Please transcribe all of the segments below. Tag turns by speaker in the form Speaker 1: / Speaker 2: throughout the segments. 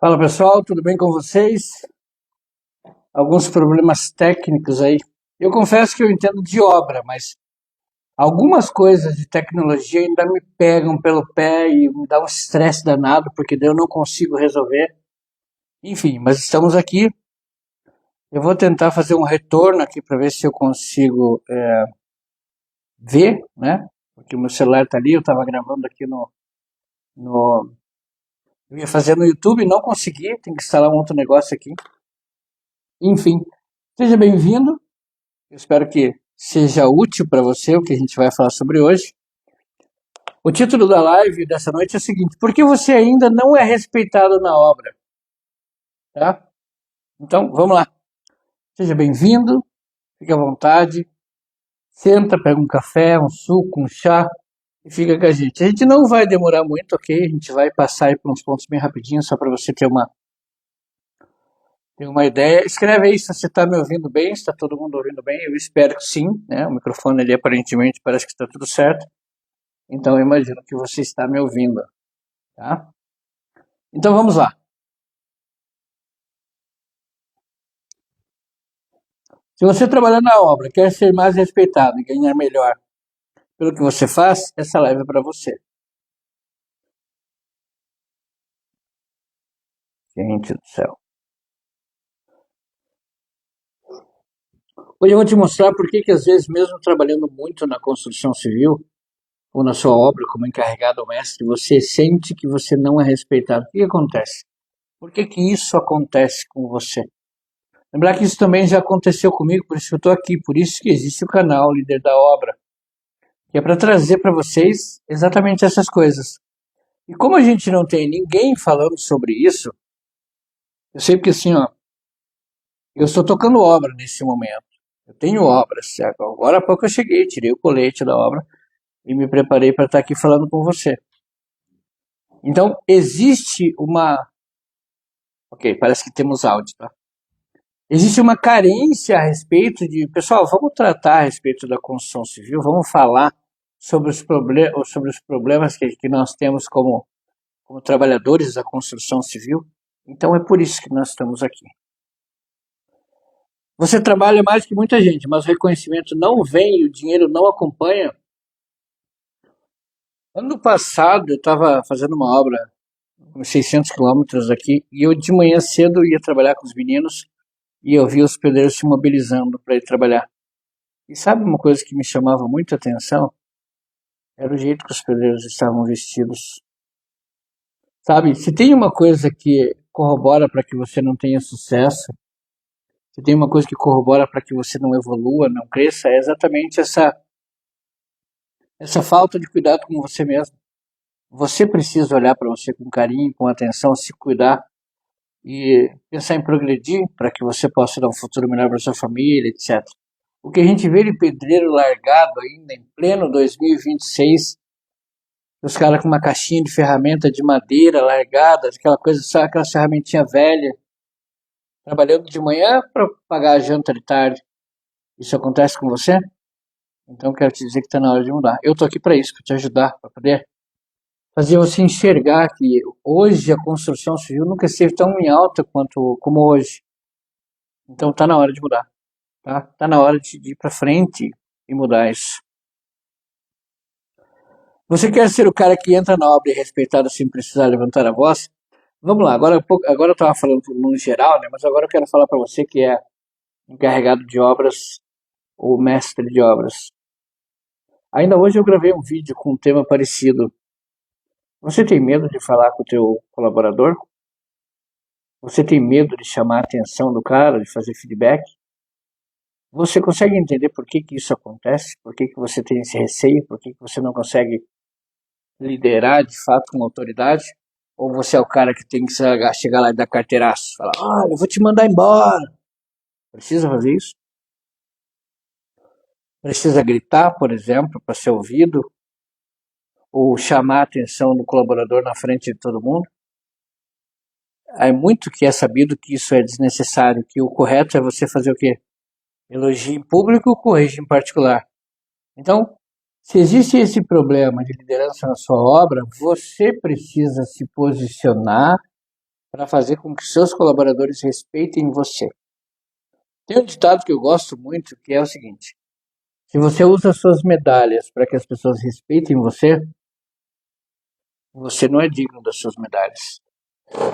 Speaker 1: Fala pessoal, tudo bem com vocês? Alguns problemas técnicos aí. Eu confesso que eu entendo de obra, mas algumas coisas de tecnologia ainda me pegam pelo pé e me dá um estresse danado, porque daí eu não consigo resolver. Enfim, mas estamos aqui. Eu vou tentar fazer um retorno aqui para ver se eu consigo ver, né? Porque o meu celular está ali, eu estava gravando aqui no. Eu ia fazer no YouTube e não consegui, tem que instalar um outro negócio aqui. Enfim, seja bem-vindo. Eu espero que seja útil para você o que a gente vai falar sobre hoje. O título da live dessa noite é o seguinte: por que você ainda não é respeitado na obra? Tá? Então, vamos lá. Seja bem-vindo, fique à vontade, senta, pega um café, um suco, um chá e fica com a gente. A gente não vai demorar muito, ok? A gente vai passar aí por uns pontos bem rapidinho, só para você ter uma ideia. Escreve aí se você está me ouvindo bem, se está todo mundo ouvindo bem. Eu espero que sim, né? O microfone ali aparentemente parece que está tudo certo. Então eu imagino que você está me ouvindo, tá? Então vamos lá. Se você trabalhar na obra, quer ser mais respeitado e ganhar melhor pelo que você faz, essa live é para você. Gente do céu. Hoje eu vou te mostrar por que às vezes, mesmo trabalhando muito na construção civil, ou na sua obra como encarregado ou mestre, você sente que você não é respeitado. O que acontece? Por que isso acontece com você? Lembrar que isso também já aconteceu comigo, por isso que eu estou aqui, por isso que existe o canal Líder da Obra, que é para trazer para vocês exatamente essas coisas. E como a gente não tem ninguém falando sobre isso, eu sei que assim, ó, eu estou tocando obra nesse momento. Eu tenho obras. Agora há pouco eu cheguei, tirei o colete da obra e me preparei para estar aqui falando com você. Então, existe uma... Ok, parece que temos áudio, tá? Existe uma carência a respeito de... Pessoal, vamos tratar a respeito da construção civil, vamos falar sobre os problemas que nós temos como trabalhadores da construção civil. Então, é por isso que nós estamos aqui. Você trabalha mais que muita gente, mas o reconhecimento não vem e o dinheiro não acompanha. Ano passado, eu estava fazendo uma obra uns 600 quilômetros daqui e eu de manhã cedo ia trabalhar com os meninos e eu vi os pedreiros se mobilizando para ir trabalhar. E sabe uma coisa que me chamava muita atenção? Era o jeito que os pedreiros estavam vestidos. Sabe, se tem uma coisa que corrobora para que você não tenha sucesso, se tem uma coisa que corrobora para que você não evolua, não cresça, é exatamente essa falta de cuidado com você mesmo. Você precisa olhar para você com carinho, com atenção, se cuidar e pensar em progredir para que você possa dar um futuro melhor para sua família, etc. O que a gente vê de pedreiro largado ainda em pleno 2026, os caras com uma caixinha de ferramenta de madeira largada, aquela coisa, só aquela ferramentinha velha, trabalhando de manhã para pagar a janta de tarde. Isso acontece com você? Então quero te dizer que está na hora de mudar. Eu estou aqui para isso, para te ajudar, para poder fazer você enxergar que hoje a construção civil nunca esteve tão em alta como hoje. Então está na hora de mudar. Tá na hora de ir para frente e mudar isso. Você quer ser o cara que entra na obra e é respeitado sem precisar levantar a voz? Vamos lá, agora eu estava falando no geral, né? Mas agora eu quero falar para você que é encarregado de obras ou mestre de obras. Ainda hoje eu gravei um vídeo com um tema parecido. Você tem medo de falar com o teu colaborador? Você tem medo de chamar a atenção do cara, de fazer feedback? Você consegue entender por que isso acontece? Por que você tem esse receio? Por que você não consegue liderar de fato com autoridade? Ou você é o cara que tem que chegar lá e dar carteiraço? Falar, eu vou te mandar embora. Precisa fazer isso? Precisa gritar, por exemplo, para ser ouvido? Ou chamar a atenção do colaborador na frente de todo mundo? É muito que é sabido que isso é desnecessário, que o correto é você fazer o quê? Elogie em público, corrige em particular. Então, se existe esse problema de liderança na sua obra, você precisa se posicionar para fazer com que seus colaboradores respeitem você. Tem um ditado que eu gosto muito, que é o seguinte: se você usa suas medalhas para que as pessoas respeitem você, você não é digno das suas medalhas.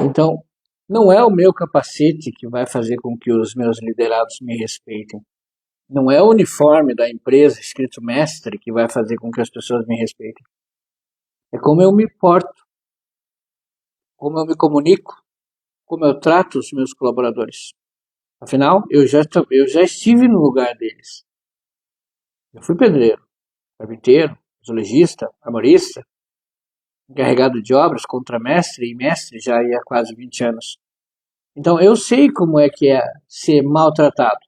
Speaker 1: Então, não é o meu capacete que vai fazer com que os meus liderados me respeitem. Não é o uniforme da empresa escrito mestre que vai fazer com que as pessoas me respeitem. É como eu me porto, como eu me comunico, como eu trato os meus colaboradores. Afinal, eu já estive no lugar deles. Eu fui pedreiro, carpinteiro, azulejista, arborista, encarregado de obras, contramestre e mestre já há quase 20 anos. Então eu sei como é que é ser maltratado.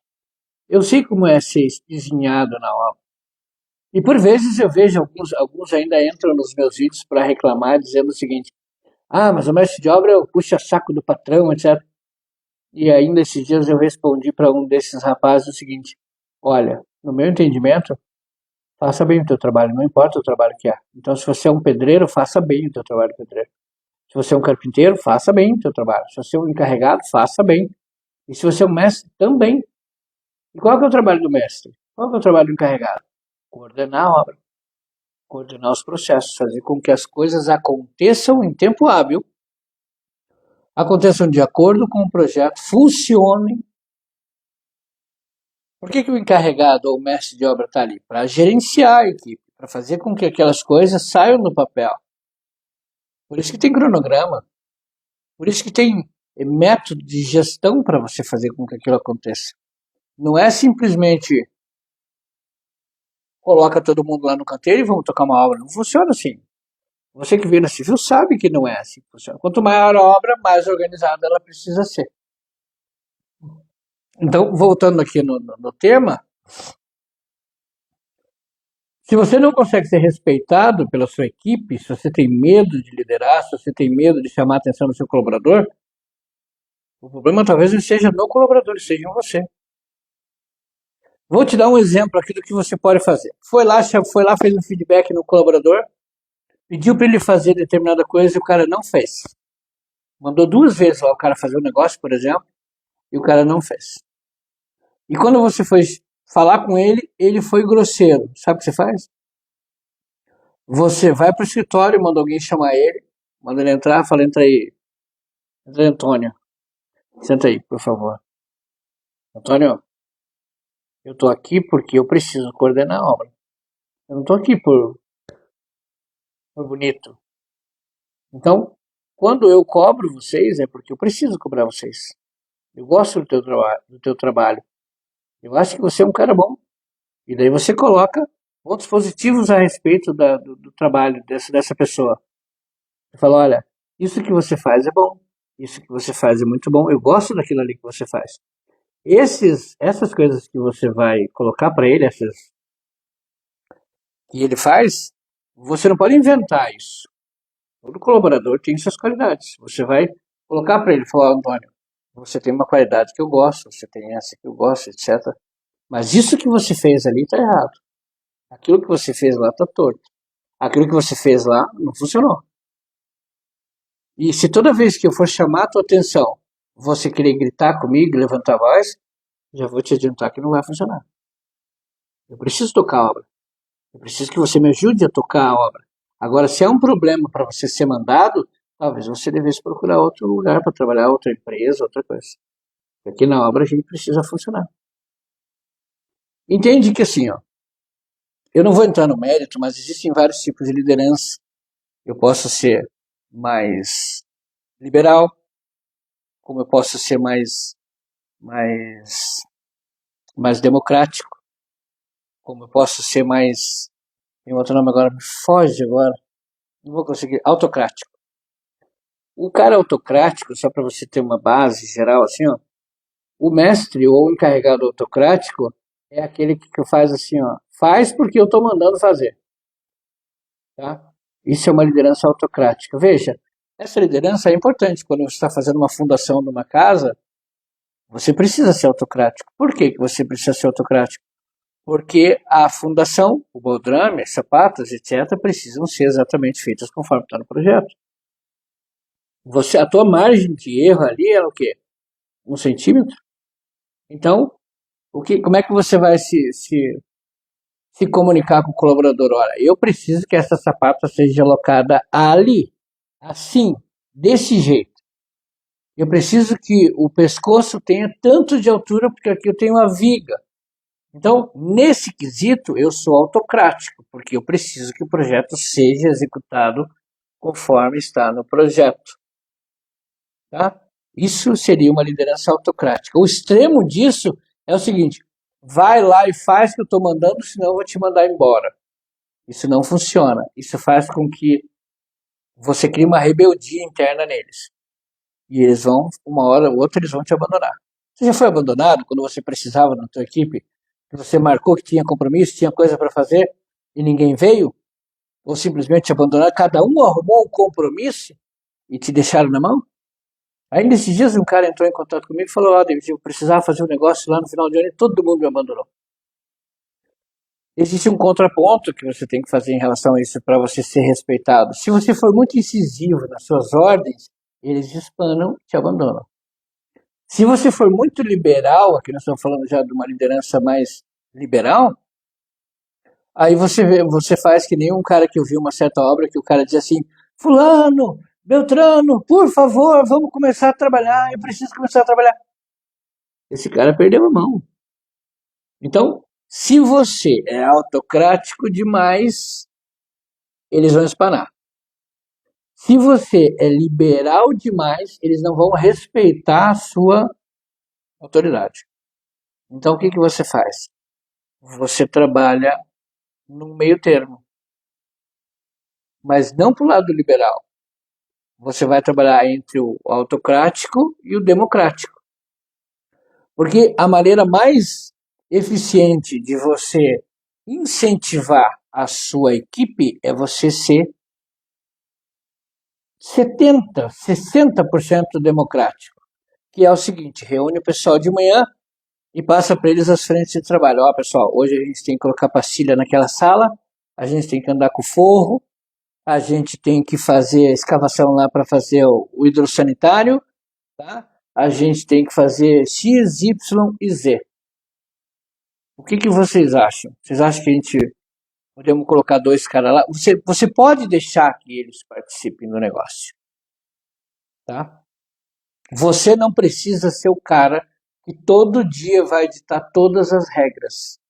Speaker 1: Eu sei como é ser espizinhado na obra. E por vezes eu vejo alguns ainda entram nos meus vídeos para reclamar, dizendo o seguinte: ah, mas o mestre de obra é o puxa-saco do patrão, etc. E ainda esses dias eu respondi para um desses rapazes o seguinte: olha, no meu entendimento, faça bem o teu trabalho, não importa o trabalho que é. Então, se você é um pedreiro, faça bem o teu trabalho de pedreiro. Se você é um carpinteiro, faça bem o teu trabalho. Se você é um encarregado, faça bem. E se você é um mestre, também. E qual que é o trabalho do mestre? Qual que é o trabalho do encarregado? Coordenar a obra, coordenar os processos, fazer com que as coisas aconteçam em tempo hábil, aconteçam de acordo com o projeto, funcionem. Por que o encarregado ou o mestre de obra está ali? Para gerenciar a equipe, para fazer com que aquelas coisas saiam do papel. Por isso que tem cronograma, por isso que tem método de gestão para você fazer com que aquilo aconteça. Não é simplesmente coloca todo mundo lá no canteiro e vamos tocar uma obra. Não funciona assim. Você que veio na civil sabe que não é assim que funciona. Quanto maior a obra, mais organizada ela precisa ser. Então, voltando aqui no tema, se você não consegue ser respeitado pela sua equipe, se você tem medo de liderar, se você tem medo de chamar a atenção do seu colaborador, o problema talvez não seja no colaborador, seja em você. Vou te dar um exemplo aqui do que você pode fazer. Foi lá, fez um feedback no colaborador, pediu para ele fazer determinada coisa e o cara não fez. Mandou 2 vezes lá o cara fazer um negócio, por exemplo, e o cara não fez. E quando você foi falar com ele, ele foi grosseiro. Sabe o que você faz? Você vai pro escritório, manda alguém chamar ele, manda ele entrar, fala: entra aí. Entra aí, Antônio. Senta aí, por favor. Antônio, eu tô aqui porque eu preciso coordenar a obra. Eu não tô aqui por bonito. Então, quando eu cobro vocês, é porque eu preciso cobrar vocês. Eu gosto do teu trabalho. Eu acho que você é um cara bom. E daí você coloca pontos positivos a respeito do trabalho dessa pessoa. Você fala: olha, isso que você faz é bom. Isso que você faz é muito bom. Eu gosto daquilo ali que você faz. Essas coisas que você vai colocar para ele, que ele faz, você não pode inventar isso. Todo colaborador tem suas qualidades. Você vai colocar para ele e falar: Antônio, você tem uma qualidade que eu gosto, você tem essa que eu gosto, etc. Mas isso que você fez ali está errado. Aquilo que você fez lá está torto. Aquilo que você fez lá não funcionou. E se toda vez que eu for chamar a tua atenção, você querer gritar comigo, levantar a voz, já vou te adiantar que não vai funcionar. Eu preciso tocar a obra. Eu preciso que você me ajude a tocar a obra. Agora, se é um problema para você ser mandado, talvez você devesse procurar outro lugar para trabalhar, outra empresa, outra coisa. Porque aqui na obra a gente precisa funcionar. Entende que assim, ó, eu não vou entrar no mérito, mas existem vários tipos de liderança. Eu posso ser mais liberal, como eu posso ser mais democrático, como eu posso ser mais, tem outro nome agora, me foge agora, não vou conseguir, autocrático. O cara autocrático, só para você ter uma base geral assim, ó, o mestre ou o encarregado autocrático é aquele que faz assim, ó, faz porque eu estou mandando fazer. Tá? Isso é uma liderança autocrática. Veja, essa liderança é importante quando você está fazendo uma fundação de uma casa. Você precisa ser autocrático. Por que você precisa ser autocrático? Porque a fundação, o baldrame, as sapatas, etc., precisam ser exatamente feitas conforme está no projeto. a tua margem de erro ali é o quê? 1 centímetro? Então, como é que você vai se comunicar com o colaborador? Olha, eu preciso que essa sapata seja alocada ali, assim, desse jeito. Eu preciso que o pescoço tenha tanto de altura, porque aqui eu tenho a viga. Então, nesse quesito, eu sou autocrático, porque eu preciso que o projeto seja executado conforme está no projeto. Tá? Isso seria uma liderança autocrática. O extremo disso é o seguinte: vai lá e faz o que eu estou mandando, senão eu vou te mandar embora. Isso não funciona. Isso faz com que você crie uma rebeldia interna neles. E eles vão, uma hora ou outra, eles vão te abandonar. Você já foi abandonado quando você precisava na tua equipe? Que você marcou que tinha compromisso, tinha coisa para fazer e ninguém veio? Ou simplesmente te abandonaram? Cada um arrumou um compromisso e te deixaram na mão? Aí nesses dias um cara entrou em contato comigo e falou: David, eu precisava fazer um negócio lá no final de ano e todo mundo me abandonou. Existe um contraponto que você tem que fazer em relação a isso para você ser respeitado. Se você for muito incisivo nas suas ordens, eles espanam e te abandonam. Se você for muito liberal, aqui nós estamos falando já de uma liderança mais liberal, aí você faz que nem um cara que eu vi uma certa obra que o cara dizia assim: Fulano, Beltrano, por favor, vamos começar a trabalhar, eu preciso começar a trabalhar. Esse cara perdeu a mão. Então, se você é autocrático demais, eles vão espanar. Se você é liberal demais, eles não vão respeitar a sua autoridade. Então, o que você faz? Você trabalha no meio termo, mas não para o lado liberal. Você vai trabalhar entre o autocrático e o democrático. Porque a maneira mais eficiente de você incentivar a sua equipe é você ser 70%, 60% democrático, que é o seguinte: reúne o pessoal de manhã e passa para eles as frentes de trabalho. Ó, pessoal, hoje a gente tem que colocar pastilha naquela sala, a gente tem que andar com forro, a gente tem que fazer a escavação lá para fazer o hidrossanitário, tá? A gente tem que fazer X, Y e Z. O que vocês acham? Vocês acham que a gente podemos colocar 2 caras lá? Você pode deixar que eles participem do negócio, tá? Você não precisa ser o cara que todo dia vai ditar todas as regras.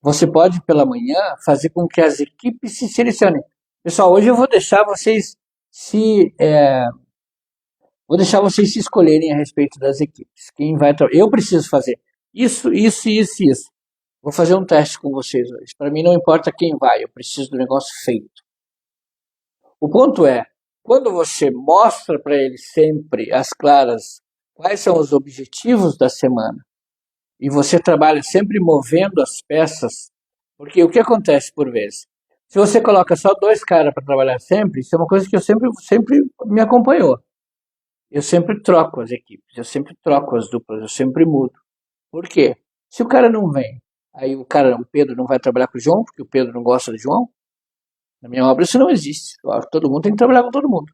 Speaker 1: Você pode, pela manhã, fazer com que as equipes se selecionem. Pessoal, hoje eu vou deixar vocês se escolherem a respeito das equipes. Quem vai eu preciso fazer isso, isso, isso, isso. Vou fazer um teste com vocês hoje. Para mim não importa quem vai, eu preciso do negócio feito. O ponto é, quando você mostra para eles sempre as claras quais são os objetivos da semana, e você trabalha sempre movendo as peças, porque o que acontece por vezes? Se você coloca só 2 caras para trabalhar sempre, isso é uma coisa que eu sempre me acompanhou. Eu sempre troco as equipes, eu sempre troco as duplas, eu sempre mudo. Por quê? Se o cara não vem, aí o Pedro não vai trabalhar com o João, porque o Pedro não gosta do João. Na minha obra isso não existe. Todo mundo tem que trabalhar com todo mundo.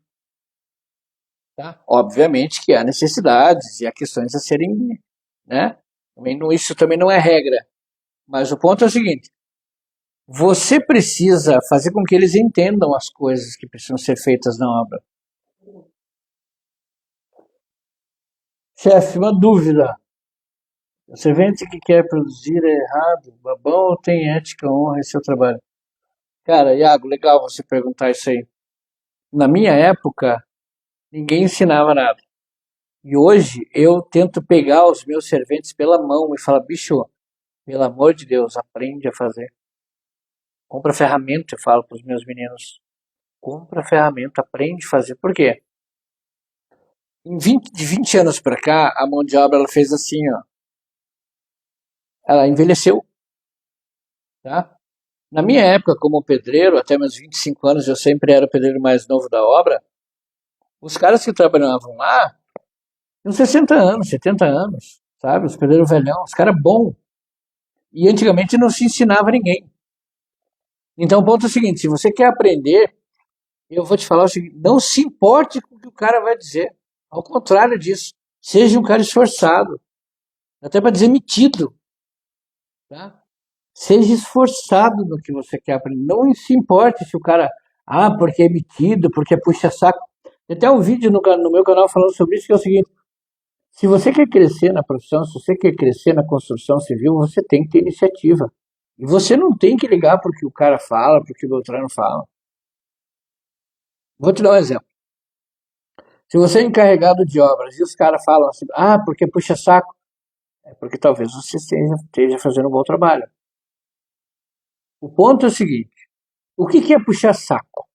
Speaker 1: Tá? Obviamente que há necessidades e há questões a serem, né? Isso também não é regra. Mas o ponto é o seguinte: você precisa fazer com que eles entendam as coisas que precisam ser feitas na obra. Chefe, uma dúvida. O servente que quer produzir é errado, babão ou tem ética, honra em seu trabalho? Cara, Iago, legal você perguntar isso aí. Na minha época, ninguém ensinava nada. E hoje eu tento pegar os meus serventes pela mão e falar: bicho, pelo amor de Deus, aprende a fazer. Compra ferramenta, eu falo para os meus meninos. Compra ferramenta, aprende a fazer. Por quê? De 20 anos para cá, a mão de obra ela fez assim, ó. Ela envelheceu, tá? Na minha época, como pedreiro, até meus 25 anos, eu sempre era o pedreiro mais novo da obra. Os caras que trabalhavam lá tinham 60 anos, 70 anos, sabe? Os pedreiros velhão, os caras bons. E antigamente não se ensinava a ninguém. Então o ponto é o seguinte: se você quer aprender, eu vou te falar o seguinte: não se importe com o que o cara vai dizer. Ao contrário disso, seja um cara esforçado, até para dizer metido, tá? Seja esforçado no que você quer aprender. Não se importe se o cara, porque é metido, porque puxa saco. Tem até um vídeo no meu canal falando sobre isso, que é o seguinte: se você quer crescer na profissão, se você quer crescer na construção civil, você tem que ter iniciativa. E você não tem que ligar porque o cara fala, porque o Beltrano fala. Vou te dar um exemplo. Se você é encarregado de obras e os caras falam assim, porque puxa saco, é porque talvez você esteja fazendo um bom trabalho. O ponto é o seguinte: o que é puxar saco?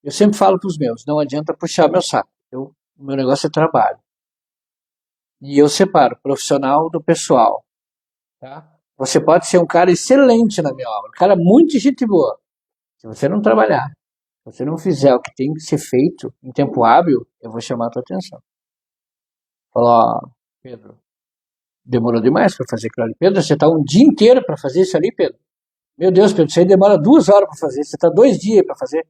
Speaker 1: Eu sempre falo para os meus, não adianta puxar meu saco. O meu negócio é trabalho. E eu separo profissional do pessoal. Tá? Você pode ser um cara excelente na minha obra, um cara muito gente boa. Se você não trabalhar, se você não fizer o que tem que ser feito em tempo hábil, eu vou chamar a tua atenção. Falar, Pedro, demorou demais para fazer aquilo ali. Pedro, você está um dia inteiro para fazer isso ali, Pedro? Meu Deus, Pedro, isso aí demora 2 horas para fazer, você está 2 dias para fazer.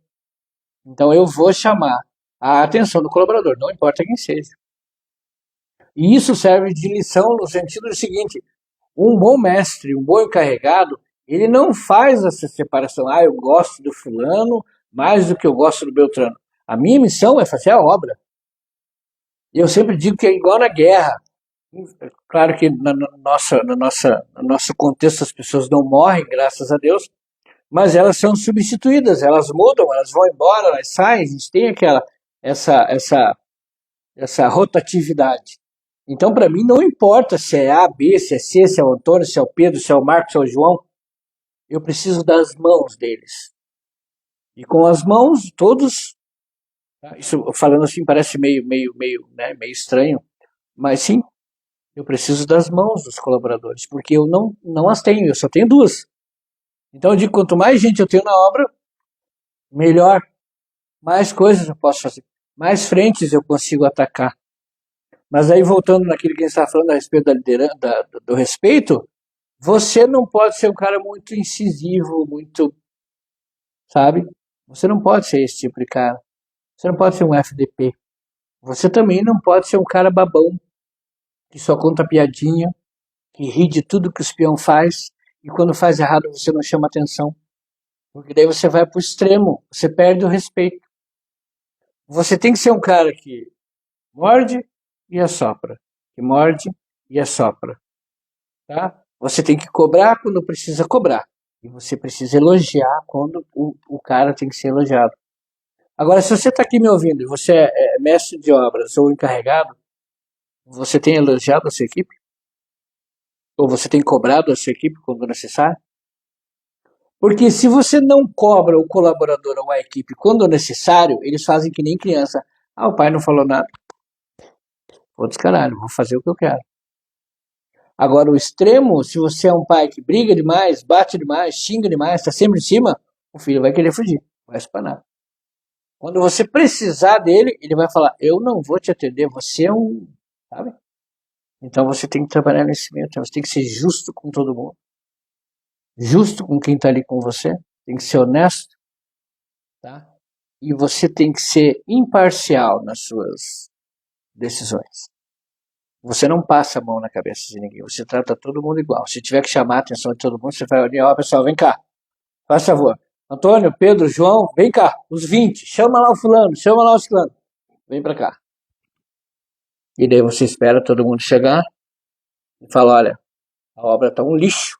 Speaker 1: Então eu vou chamar a atenção do colaborador, não importa quem seja. E isso serve de lição no sentido do seguinte: um bom mestre, um bom encarregado, ele não faz essa separação. Eu gosto do fulano mais do que eu gosto do Beltrano. A minha missão é fazer a obra. E eu sempre digo que é igual na guerra. Claro que no nosso contexto as pessoas não morrem, graças a Deus, mas elas são substituídas, elas mudam, elas vão embora, elas saem, a gente tem essa rotatividade. Então, para mim, não importa se é A, B, se é C, se é o Antônio, se é o Pedro, se é o Marcos, se é o João, eu preciso das mãos deles. E com as mãos, todos, isso falando assim parece meio estranho, mas sim, eu preciso das mãos dos colaboradores, porque eu não as tenho, eu só tenho 2. Então eu digo, quanto mais gente eu tenho na obra, melhor, mais coisas eu posso fazer, mais frentes eu consigo atacar. Mas aí, voltando naquilo que a gente estava falando a respeito da liderança, do respeito, você não pode ser um cara muito incisivo, muito, sabe? Você não pode ser esse tipo de cara. Você não pode ser um FDP. Você também não pode ser um cara babão, que só conta piadinha, que ri de tudo que o espião faz, e quando faz errado você não chama atenção. Porque daí você vai pro extremo, você perde o respeito. Você tem que ser um cara que morde e assopra, que morde e assopra, tá? Você tem que cobrar quando precisa cobrar, e você precisa elogiar quando o cara tem que ser elogiado. Agora, se você está aqui me ouvindo e você é mestre de obras ou encarregado, você tem elogiado a sua equipe? Ou você tem cobrado a sua equipe quando necessário? Porque se você não cobra o colaborador ou a equipe quando necessário, eles fazem que nem criança. O pai não falou nada. Putz, caralho, vou fazer o que eu quero. Agora, o extremo, se você é um pai que briga demais, bate demais, xinga demais, está sempre em cima, o filho vai querer fugir, vai espanar. Quando você precisar dele, ele vai falar, eu não vou te atender, você é um... Sabe? Então você tem que trabalhar nesse meio tempo, você tem que ser justo com todo mundo. Justo com quem está ali com você, tem que ser honesto, tá? E você tem que ser imparcial nas suas decisões. Você não passa a mão na cabeça de ninguém, você trata todo mundo igual. Se tiver que chamar a atenção de todo mundo, você vai olhar, pessoal, vem cá, faz favor. Antônio, Pedro, João, vem cá, os 20, chama lá o fulano, chama lá o ciclano, vem pra cá. E daí você espera todo mundo chegar e fala, olha, a obra tá um lixo.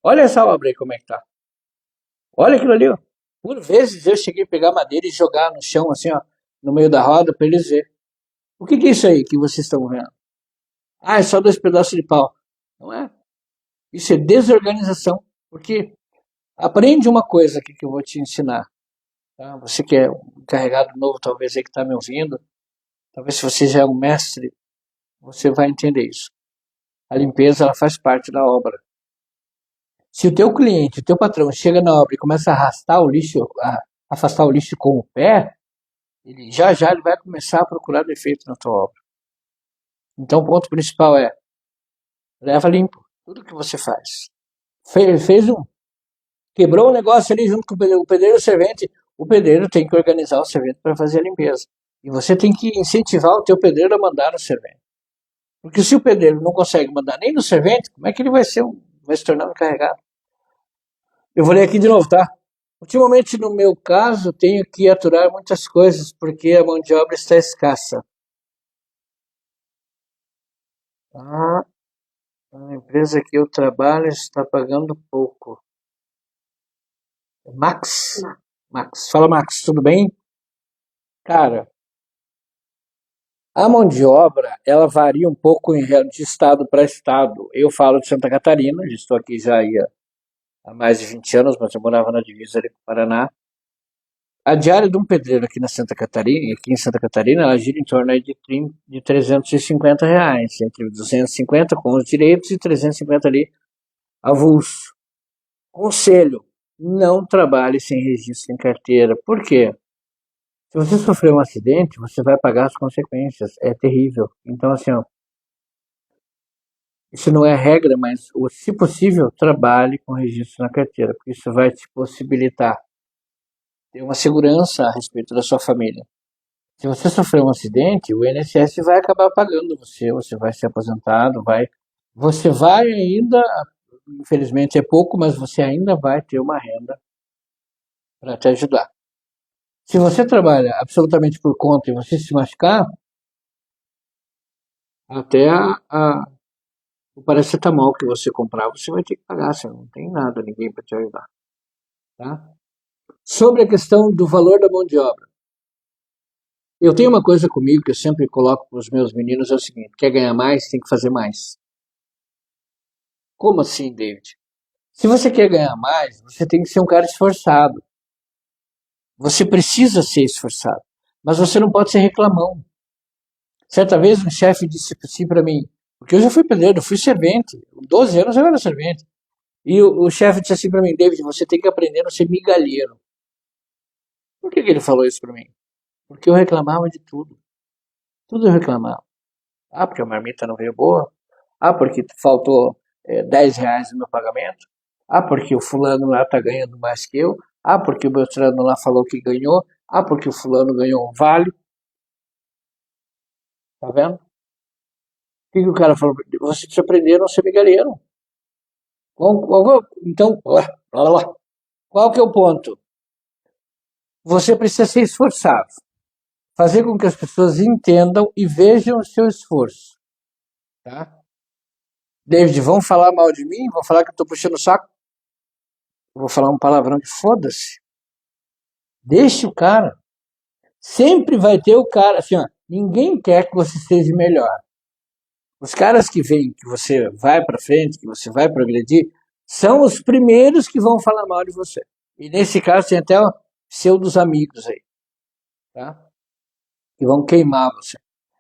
Speaker 1: Olha essa obra aí como é que tá. Olha aquilo ali, ó. Por vezes eu cheguei a pegar madeira e jogar no chão, assim, ó, no meio da roda, para eles verem. O que é isso aí que vocês estão vendo? É só 2 pedaços de pau. Não é? Isso é desorganização. Porque aprende uma coisa aqui que eu vou te ensinar. Tá? Você que é um encarregado novo, talvez aí que está me ouvindo, talvez se você já é um mestre, você vai entender isso. A limpeza, ela faz parte da obra. Se o teu cliente, o teu patrão, chega na obra e começa a arrastar o lixo, a afastar o lixo com o pé, ele já ele vai começar a procurar defeito na tua obra. Então o ponto principal é, leva limpo tudo que você faz. Quebrou um negócio ali junto com o pedreiro e o servente, o pedreiro tem que organizar o servente para fazer a limpeza. E você tem que incentivar o teu pedreiro a mandar no servente. Porque se o pedreiro não consegue mandar nem no servente, como é que ele vai se tornar um encarregado? Eu vou ler aqui de novo, tá? Ultimamente, no meu caso, tenho que aturar muitas coisas porque a mão de obra está escassa. Ah, a empresa que eu trabalho está pagando pouco. Max? Max. Fala, Max, tudo bem? Cara, a mão de obra, ela varia um pouco de estado para estado. Eu falo de Santa Catarina, já estou aqui já há mais de 20 anos, mas eu morava na divisa ali com o Paraná. A diária de um pedreiro aqui em Santa Catarina, ela gira em torno aí de R$ 350, entre 250 com os direitos e 350 ali avulso. Conselho, não trabalhe sem registro em carteira. Por quê? Se você sofrer um acidente, você vai pagar as consequências. É terrível. Então, assim, ó, isso não é regra, mas se possível, trabalhe com registro na carteira, porque isso vai te possibilitar ter uma segurança a respeito da sua família. Se você sofrer um acidente, o INSS vai acabar pagando você vai ser aposentado, você vai ainda, infelizmente é pouco, mas você ainda vai ter uma renda para te ajudar. Se você trabalha absolutamente por conta e você se machucar, até o paracetamol que você comprar, você vai ter que pagar, você não tem nada, ninguém para te ajudar. Tá? Sobre a questão do valor da mão de obra. Eu tenho uma coisa comigo que eu sempre coloco para os meus meninos, é o seguinte, quer ganhar mais, tem que fazer mais. Como assim, David? Se você quer ganhar mais, você tem que ser um cara esforçado. Você precisa ser esforçado, mas você não pode ser reclamão. Certa vez um chefe disse assim para mim, porque eu já fui pedreiro, eu fui servente, 12 anos eu era servente. E o chefe disse assim para mim, David, você tem que aprender a não ser migalheiro. Por que ele falou isso para mim? Porque eu reclamava de tudo. Tudo eu reclamava. Ah, porque a marmita não veio boa. Ah, porque faltou R$ 10 no meu pagamento. Ah, porque o fulano lá tá ganhando mais que eu. Ah, porque o Beltrano lá falou que ganhou. Ah, porque o fulano ganhou um vale. Tá vendo? O que o cara falou? Você precisa aprender a não ser migalheiro. Então, qual que é o ponto? Você precisa ser esforçado. Fazer com que as pessoas entendam e vejam o seu esforço. Tá? David, vão falar mal de mim? Vão falar que eu estou puxando o saco? Eu vou falar um palavrão que foda-se. Deixe o cara. Sempre vai ter o cara, assim, ó, ninguém quer que você seja melhor. Os caras que veem que você vai para frente, que você vai progredir, são os primeiros que vão falar mal de você. E nesse caso tem até pseudos amigos aí, tá? Que vão queimar você.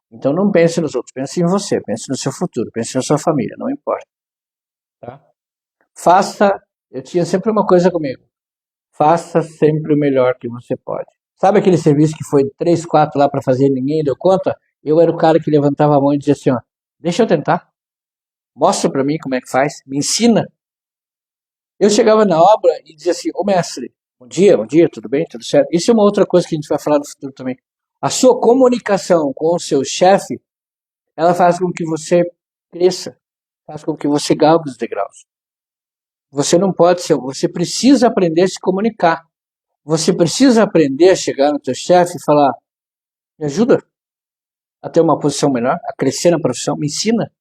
Speaker 1: Então não pense nos outros, pense em você, pense no seu futuro, pense na sua família, não importa. Tá? Eu tinha sempre uma coisa comigo, faça sempre o melhor que você pode. Sabe aquele serviço que foi 3, 4 lá para fazer e ninguém deu conta? Eu era o cara que levantava a mão e dizia assim, ó, deixa eu tentar, mostra para mim como é que faz, me ensina. Eu chegava na obra e dizia assim, ô mestre, bom dia, tudo bem, tudo certo? Isso é uma outra coisa que a gente vai falar no futuro também. A sua comunicação com o seu chefe, ela faz com que você cresça, faz com que você galgue os degraus. Você não pode ser, você precisa aprender a se comunicar. Você precisa aprender a chegar no teu chefe e falar, me ajuda a ter uma posição melhor, a crescer na profissão, me ensina.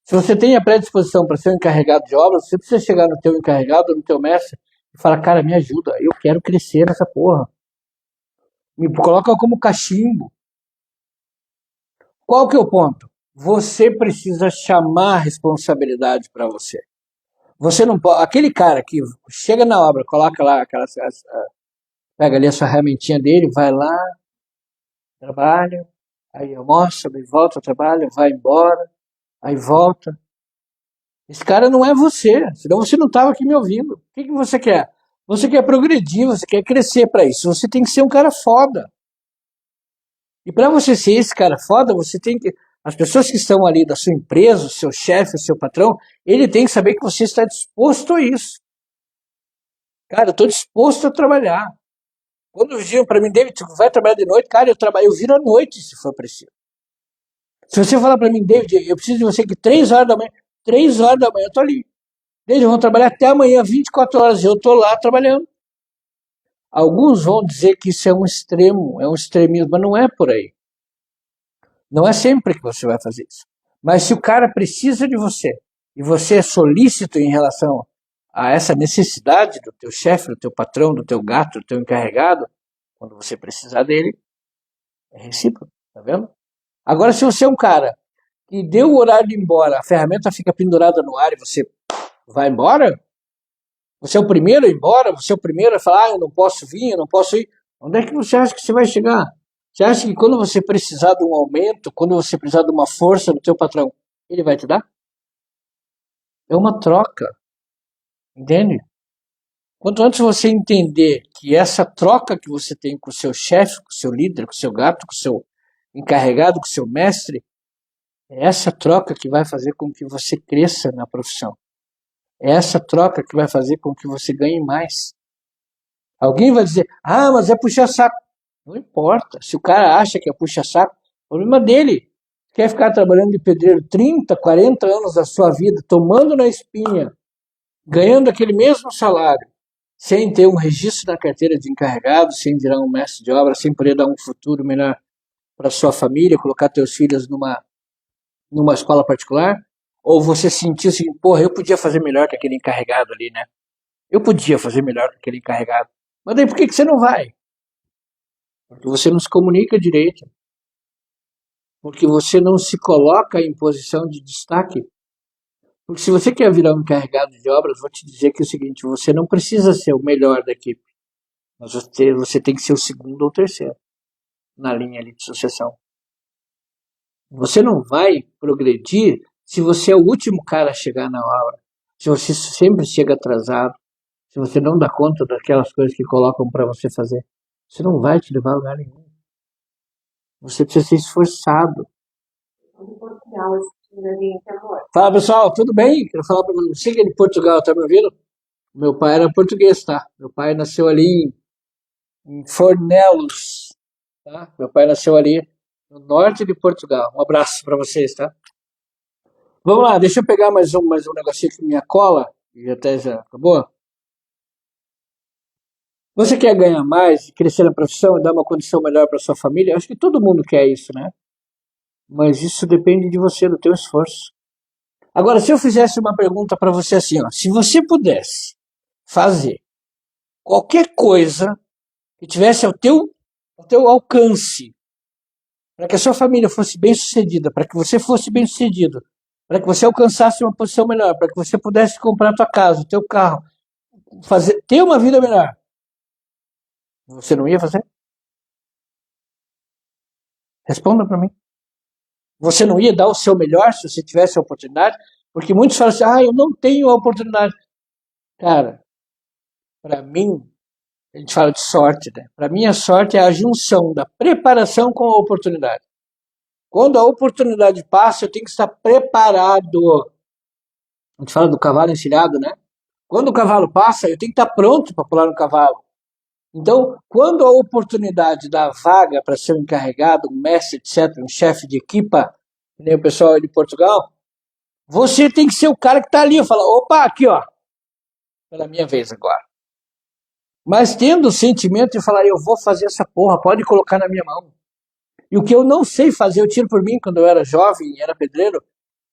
Speaker 1: Se você tem a predisposição para ser um encarregado de obras, você precisa chegar no teu encarregado, no teu mestre, e falar, cara, me ajuda, eu quero crescer nessa porra. Me coloca como cachimbo. Qual que é o ponto? Você precisa chamar a responsabilidade para você. Você não pode. Aquele cara que chega na obra, coloca lá pega ali a sua ferramentinha dele, vai lá, trabalha, aí almoça, aí volta, trabalha, vai embora, aí volta. Esse cara não é você, senão você não estava aqui me ouvindo. O que você quer? Você quer progredir, você quer crescer para isso. Você tem que ser um cara foda. E para você ser esse cara foda, você tem que. As pessoas que estão ali da sua empresa, o seu chefe, o seu patrão, ele tem que saber que você está disposto a isso. Cara, eu estou disposto a trabalhar. Quando diziam para mim, David, tu vai trabalhar de noite? Cara, eu viro à noite se for preciso. Se você falar para mim, David, eu preciso de você aqui 3 horas da manhã eu tô ali. David, vamos trabalhar até amanhã, 24 horas, eu tô lá trabalhando. Alguns vão dizer que isso é um extremo, é um extremismo, mas não é por aí. Não é sempre que você vai fazer isso. Mas se o cara precisa de você, e você é solícito em relação a essa necessidade do teu chefe, do teu patrão, do teu gato, do teu encarregado, quando você precisar dele, é recíproco, tá vendo? Agora, se você é um cara que deu o horário de ir embora, a ferramenta fica pendurada no ar e você vai embora, você é o primeiro a ir embora, você é o primeiro a falar, eu não posso vir, eu não posso ir. Onde é que você acha que você vai chegar? Você acha que quando você precisar de um aumento, quando você precisar de uma força do teu patrão, ele vai te dar? É uma troca, entende? Quanto antes você entender que essa troca que você tem com o seu chefe, com o seu líder, com o seu gato, com o seu encarregado, com o seu mestre, é essa troca que vai fazer com que você cresça na profissão. É essa troca que vai fazer com que você ganhe mais. Alguém vai dizer, mas é puxar saco. Não importa. Se o cara acha que é puxar saco, o problema dele. Quer ficar trabalhando de pedreiro 30, 40 anos da sua vida, tomando na espinha, ganhando aquele mesmo salário, sem ter um registro na carteira de encarregado, sem virar um mestre de obra, sem poder dar um futuro melhor para sua família, colocar teus filhos numa escola particular? Ou você sentiu assim, porra, eu podia fazer melhor que aquele encarregado ali, né? Eu podia fazer melhor que aquele encarregado. Mas daí por que você não vai? Porque você não se comunica direito. Porque você não se coloca em posição de destaque. Porque se você quer virar um encarregado de obras, vou te dizer que é o seguinte, você não precisa ser o melhor da equipe. Mas você tem que ser o segundo ou terceiro na linha ali de sucessão. Você não vai progredir se você é o último cara a chegar na obra. Se você sempre chega atrasado. Se você não dá conta daquelas coisas que colocam para você fazer. Você não vai te levar a lugar nenhum. Você precisa ser esforçado. Fala, pessoal, tudo bem? Quero falar para você que é de Portugal, tá me ouvindo? Meu pai era português, tá? Meu pai nasceu ali em Fornelos, tá? Meu pai nasceu ali no norte de Portugal. Um abraço para vocês, tá? Vamos lá, deixa eu pegar mais um negocinho aqui, minha cola, e até já acabou. Você quer ganhar mais, crescer na profissão e dar uma condição melhor para sua família? Acho que todo mundo quer isso, né? Mas isso depende de você, do teu esforço. Agora, se eu fizesse uma pergunta para você assim, ó, se você pudesse fazer qualquer coisa que tivesse ao teu alcance, para que a sua família fosse bem sucedida, para que você fosse bem sucedido, para que você alcançasse uma posição melhor, para que você pudesse comprar a tua casa, o teu carro, ter uma vida melhor, você não ia fazer? Responda para mim. Você não ia dar o seu melhor se você tivesse a oportunidade? Porque muitos falam assim, eu não tenho a oportunidade. Cara, para mim, a gente fala de sorte, né? Para mim a sorte é a junção da preparação com a oportunidade. Quando a oportunidade passa, eu tenho que estar preparado. A gente fala do cavalo encilhado, né? Quando o cavalo passa, eu tenho que estar pronto para pular no cavalo. Então, quando a oportunidade da vaga para ser um encarregado, um mestre, etc., um chefe de equipa, nem o pessoal de Portugal, você tem que ser o cara que está ali. Fala, opa, aqui, ó, pela minha vez agora. Mas tendo o sentimento de falar, eu vou fazer essa porra, pode colocar na minha mão. E o que eu não sei fazer, eu tiro por mim quando eu era jovem, era pedreiro,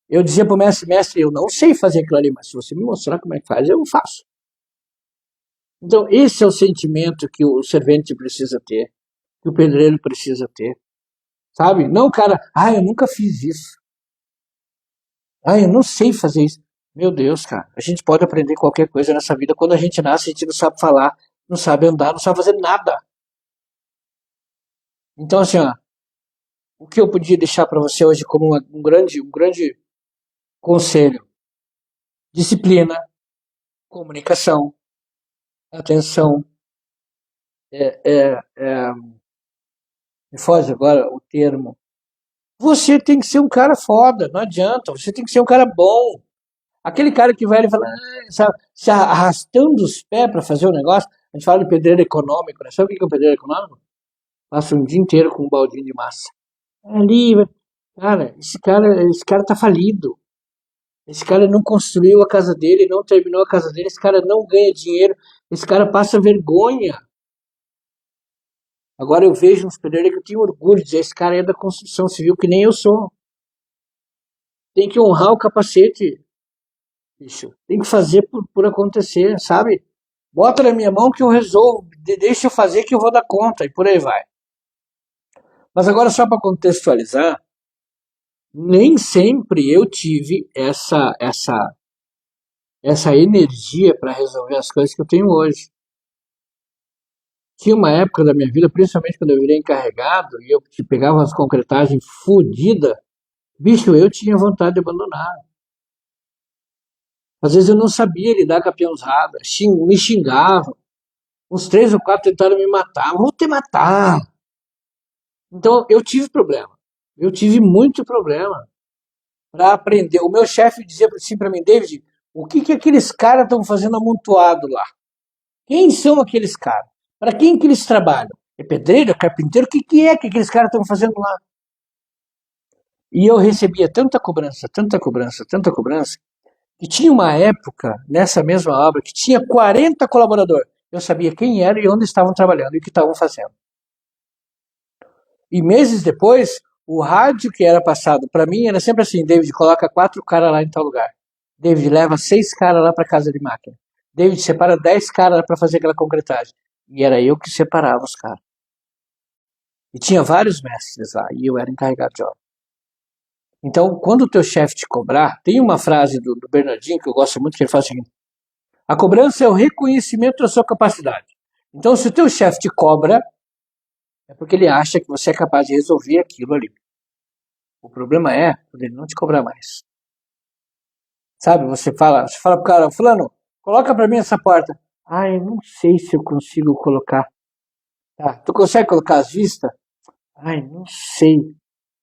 Speaker 1: eu dizia pro mestre, eu não sei fazer aquilo ali, mas se você me mostrar como é que faz, eu faço. Então, esse é o sentimento que o servente precisa ter, que o pedreiro precisa ter. Sabe? Não, cara, eu nunca fiz isso. Eu não sei fazer isso. Meu Deus, cara, a gente pode aprender qualquer coisa nessa vida. Quando a gente nasce, a gente não sabe falar, não sabe andar, não sabe fazer nada. Então, assim, ó, o que eu podia deixar para você hoje como um grande conselho? Disciplina, comunicação, atenção, me foge agora o termo. Você tem que ser um cara foda, não adianta, você tem que ser um cara bom. Aquele cara que vai ali e fala, sabe, se arrastando os pés para fazer o negócio, A gente fala de pedreiro econômico, né? Sabe o que é um pedreiro econômico? Passa um dia inteiro com um baldinho de massa. Ali, cara, esse cara tá falido. Esse cara não construiu a casa dele, não terminou a casa dele, esse cara não ganha dinheiro, esse cara passa vergonha. Agora eu vejo uns pedreiros que eu tenho orgulho de dizer, esse cara é da construção civil, que nem eu sou. Tem que honrar o capacete, bicho. Tem que fazer por acontecer, sabe? Bota na minha mão que eu resolvo, deixa eu fazer que eu vou dar conta, e por aí vai. Mas agora só para contextualizar, nem sempre eu tive essa energia para resolver as coisas que eu tenho hoje. Tinha uma época da minha vida, principalmente quando eu virei encarregado e eu pegava as concretagens fodidas, bicho, eu tinha vontade de abandonar. Às vezes eu não sabia lidar com a peãozada, me xingavam. Uns 3 ou 4 tentaram me matar, vou te matar. Então eu tive problema. Eu tive muito problema para aprender. O meu chefe dizia assim para mim, David, o que aqueles caras estão fazendo amontoado lá? Quem são aqueles caras? Para quem que eles trabalham? É pedreiro, é carpinteiro? O que é que aqueles caras estão fazendo lá? E eu recebia tanta cobrança, tanta cobrança, tanta cobrança, que tinha uma época, nessa mesma obra, que tinha 40 colaboradores. Eu sabia quem era e onde estavam trabalhando e o que estavam fazendo. E meses depois, o rádio que era passado para mim era sempre assim, David, coloca 4 caras lá em tal lugar. David, leva 6 caras lá para casa de máquina. David, separa 10 caras lá para fazer aquela concretagem. E era eu que separava os caras. E tinha vários mestres lá, e eu era encarregado de obra. Então, quando o teu chefe te cobrar, tem uma frase do Bernardinho que eu gosto muito, que ele fala o seguinte, a cobrança é o reconhecimento da sua capacidade. Então, se o teu chefe te cobra, é porque ele acha que você é capaz de resolver aquilo ali. O problema é quando ele não te cobrar mais. Sabe, você fala pro cara, fulano, coloca pra mim essa porta. Ai, não sei se eu consigo colocar. Tá, tu consegue colocar as vistas? Ai, não sei.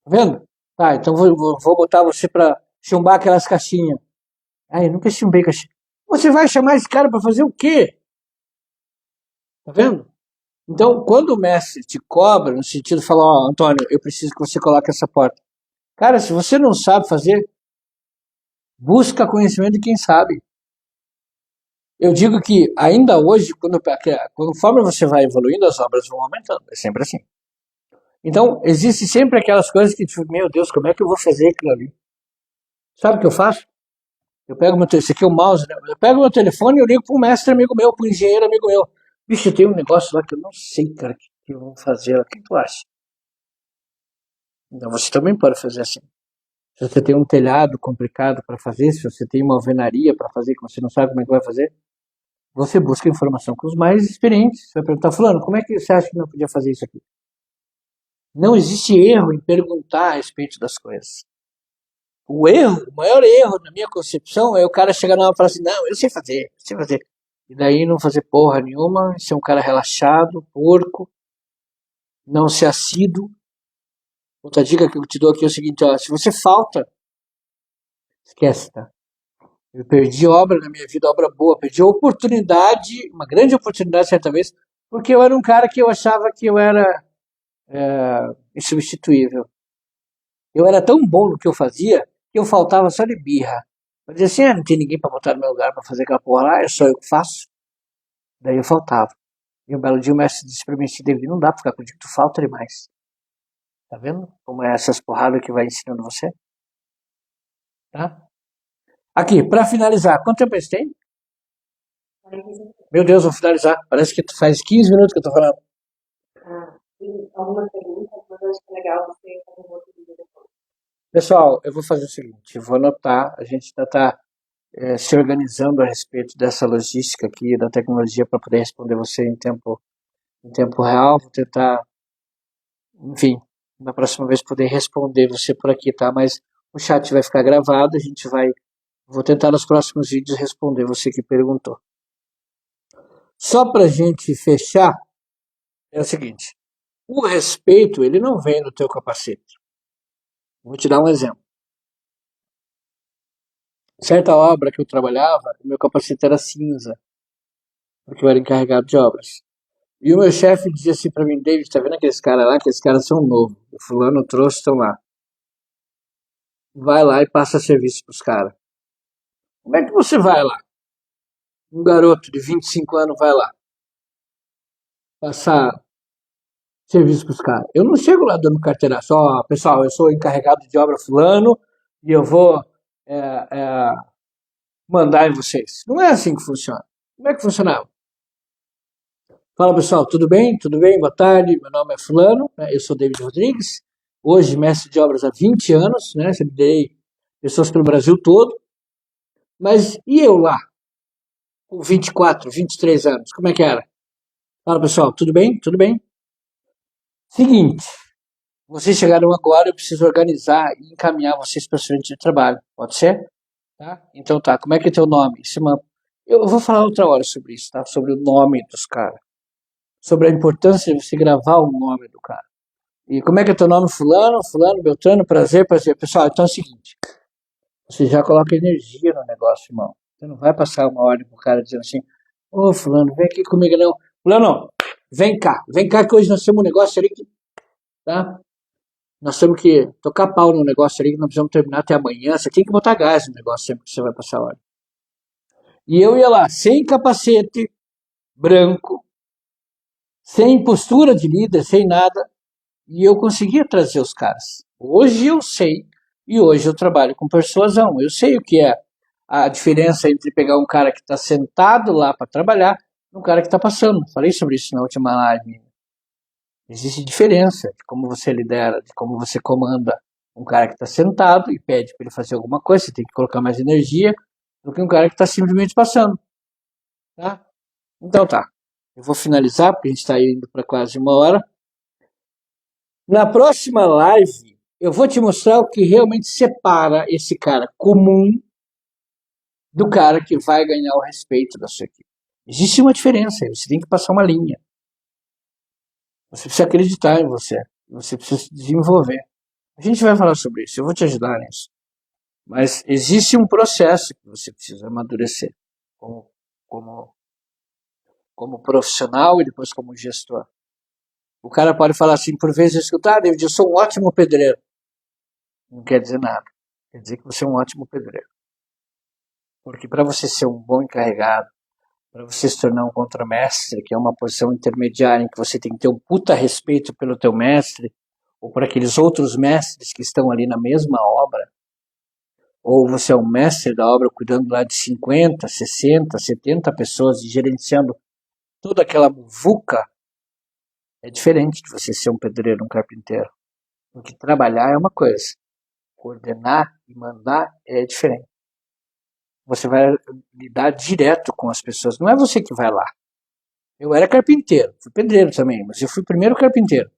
Speaker 1: Tá vendo? Tá, então vou botar você pra chumbar aquelas caixinhas. Ai, eu nunca chumbei caixinha. Você vai chamar esse cara pra fazer o quê? Tá vendo? Então, quando o mestre te cobra, no sentido de falar, ó, Antônio, eu preciso que você coloque essa porta. Cara, se você não sabe fazer, busca conhecimento de quem sabe. Eu digo que ainda hoje, conforme você vai evoluindo, as obras vão aumentando. É sempre assim. Então, existe sempre aquelas coisas que, tipo, meu Deus, como é que eu vou fazer aquilo ali? Sabe o que eu faço? Eu pego meu telefone, esse aqui é o mouse, né? Eu pego meu telefone e eu ligo para um mestre amigo meu, para um engenheiro amigo meu. Bicho, tem um negócio lá que eu não sei, cara, que eu vou fazer. O que tu acha? Então você também pode fazer assim. Se você tem um telhado complicado para fazer, se você tem uma alvenaria para fazer que você não sabe como é que vai fazer, você busca informação com os mais experientes. Você vai perguntar, fulano, como é que você acha que não podia fazer isso aqui? Não existe erro em perguntar a respeito das coisas. O maior erro na minha concepção é o cara chegar na hora e falar assim, não, eu sei fazer. E daí não fazer porra nenhuma, ser um cara relaxado, porco, não ser assíduo. Outra dica que eu te dou aqui é o seguinte, ó, se você falta, esquece, tá? Eu perdi obra na minha vida, obra boa, perdi oportunidade, uma grande oportunidade certa vez, porque eu era um cara que eu achava que eu era insubstituível. Eu era tão bom no que eu fazia que eu faltava só de birra. Eu dizia assim, não tem ninguém para botar no meu lugar para fazer aquela porra lá, é só eu que faço. Daí eu faltava. E um belo dia o mestre disse pra mim assim, David, não dá pra ficar contigo, tu falta demais. Tá vendo como é essas porradas que vai ensinando você? Tá? Aqui, pra finalizar, quanto tempo eles têm? Meu Deus, vou finalizar. Parece que faz 15 minutos que eu tô falando. Pessoal, eu vou fazer o seguinte, eu vou anotar, a gente ainda tá se organizando a respeito dessa logística aqui, da tecnologia para poder responder você em tempo real. Vou tentar, enfim, na próxima vez poder responder você por aqui, tá? Mas o chat vai ficar gravado, vou tentar nos próximos vídeos responder você que perguntou. Só pra gente fechar, é o seguinte, o respeito, ele não vem do teu capacete. Vou te dar um exemplo. Certa obra que eu trabalhava, o meu capacete era cinza. porque eu era encarregado de obras. E o meu chefe dizia assim para mim, David, tá vendo aqueles caras lá? Aqueles caras são novos. O fulano trouxe, estão lá. Vai lá e passa serviço pros caras. Como é que você vai lá? Um garoto de 25 anos vai lá passar serviço pros caras. Eu não chego lá dando carteira só, pessoal, eu sou encarregado de obra fulano e eu vou é, é, mandar em vocês. Não é assim que funciona. Como é que funcionava? Fala pessoal, tudo bem? Tudo bem? Boa tarde, meu nome é fulano, né? Eu sou David Rodrigues, hoje mestre de obras há 20 anos, né? Liderei pessoas pelo Brasil todo, mas e eu lá, com 24, 23 anos, como é que era? Fala pessoal, tudo bem? Tudo bem? Seguinte, vocês chegaram agora, eu preciso organizar e encaminhar vocês para o frente de trabalho, pode ser? Tá? Então tá, como é que é teu nome? Eu vou falar outra hora sobre isso, tá? Sobre o nome dos caras, sobre a importância de você gravar o nome do cara. E como é que é teu nome? Fulano, Fulano, Beltrano, prazer, prazer. Pessoal, então é o seguinte, você já coloca energia no negócio, irmão. Você não vai passar uma ordem pro cara dizendo assim, ô fulano, vem aqui comigo não. Fulano, vem cá que hoje nós temos um negócio ali que, tá? Nós temos que tocar pau no negócio ali que nós precisamos terminar até amanhã. Você tem que botar gás no negócio sempre que você vai passar a ordem. E eu ia lá, sem capacete, branco, sem postura de líder, sem nada, e eu conseguia trazer os caras. Hoje eu sei, e hoje eu trabalho com persuasão. Eu sei o que é a diferença entre pegar um cara que está sentado lá para trabalhar e um cara que está passando. Falei sobre isso na última live. Existe diferença de como você lidera, de como você comanda um cara que está sentado e pede para ele fazer alguma coisa, você tem que colocar mais energia, do que um cara que está simplesmente passando. Tá? Então tá. Eu vou finalizar, porque a gente está indo para quase uma hora. Na próxima live, eu vou te mostrar o que realmente separa esse cara comum do cara que vai ganhar o respeito da sua equipe. Existe uma diferença, você tem que passar uma linha. Você precisa acreditar em você. Você precisa se desenvolver. A gente vai falar sobre isso, eu vou te ajudar nisso. Mas existe um processo que você precisa amadurecer como, como, como profissional e depois como gestor. O cara pode falar assim, por vezes, escutar, David, eu sou um ótimo pedreiro. Não quer dizer nada. Quer dizer que você é um ótimo pedreiro. Porque para você ser um bom encarregado, para você se tornar um contramestre, que é uma posição intermediária em que você tem que ter um puta respeito pelo teu mestre, ou por aqueles outros mestres que estão ali na mesma obra, ou você é um mestre da obra cuidando lá de 50, 60, 70 pessoas e gerenciando toda aquela muvuca, é diferente de você ser um pedreiro, um carpinteiro. Porque trabalhar é uma coisa, coordenar e mandar é diferente. Você vai lidar direto com as pessoas, não é você que vai lá. Eu era carpinteiro, fui pedreiro também, mas eu fui primeiro carpinteiro.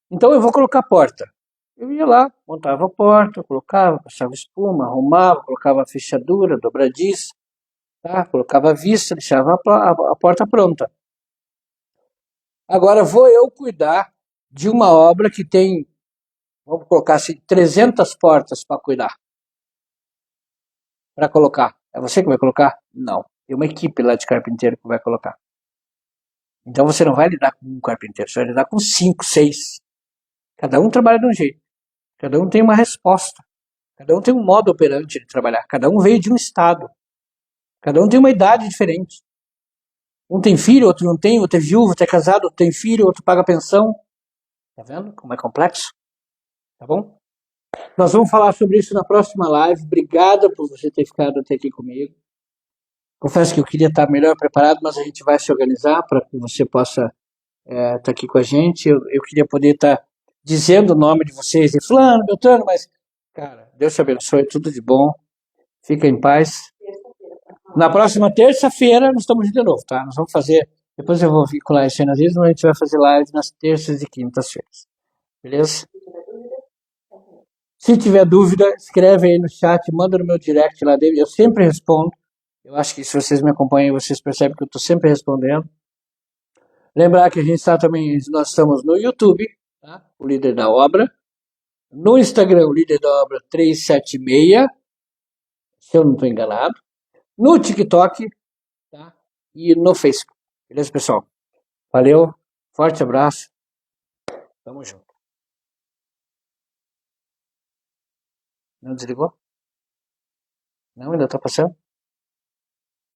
Speaker 1: Então eu vou colocar a porta. Eu ia lá, montava a porta, colocava, passava espuma, arrumava, colocava a fechadura, dobradiça, tá? Colocava a vista, deixava a porta pronta. Agora vou eu cuidar de uma obra que tem, vamos colocar assim, 300 portas para cuidar, para colocar. É você que vai colocar? Não. Tem uma equipe lá de carpinteiro que vai colocar. Então você não vai lidar com um carpinteiro, você vai lidar com 5, 6. Cada um trabalha de um jeito. Cada um tem uma resposta. Cada um tem um modo operante de trabalhar. Cada um veio de um estado. Cada um tem uma idade diferente. Um tem filho, outro não tem, outro é viúvo, outro é casado, outro tem filho, outro paga pensão. Tá vendo como é complexo? Tá bom? Nós vamos falar sobre isso na próxima live. Obrigada por você ter ficado até aqui comigo. Confesso que eu queria estar melhor preparado, mas a gente vai se organizar para que você possa estar aqui com a gente. Eu queria poder estar dizendo o nome de vocês, e fulano, Beltrano, mas, cara, Deus te abençoe, tudo de bom. Fica em paz. Na próxima terça-feira nós estamos de novo, tá? Nós vamos fazer, depois eu vou vincular isso aí nas vezes, mas a gente vai fazer live nas terças e quintas-feiras. Beleza? Se tiver dúvida, escreve aí no chat, manda no meu direct lá dele, eu sempre respondo. Eu acho que se vocês me acompanham, vocês percebem que eu estou sempre respondendo. Lembrar que a gente está também, nós estamos no YouTube, tá? O Líder da Obra. No Instagram, o Líder da Obra 376, se eu não estou enganado. No TikTok, tá? E no Facebook. Beleza, pessoal? Valeu, forte abraço, tamo junto. Não desligou? Não, ainda tá passando?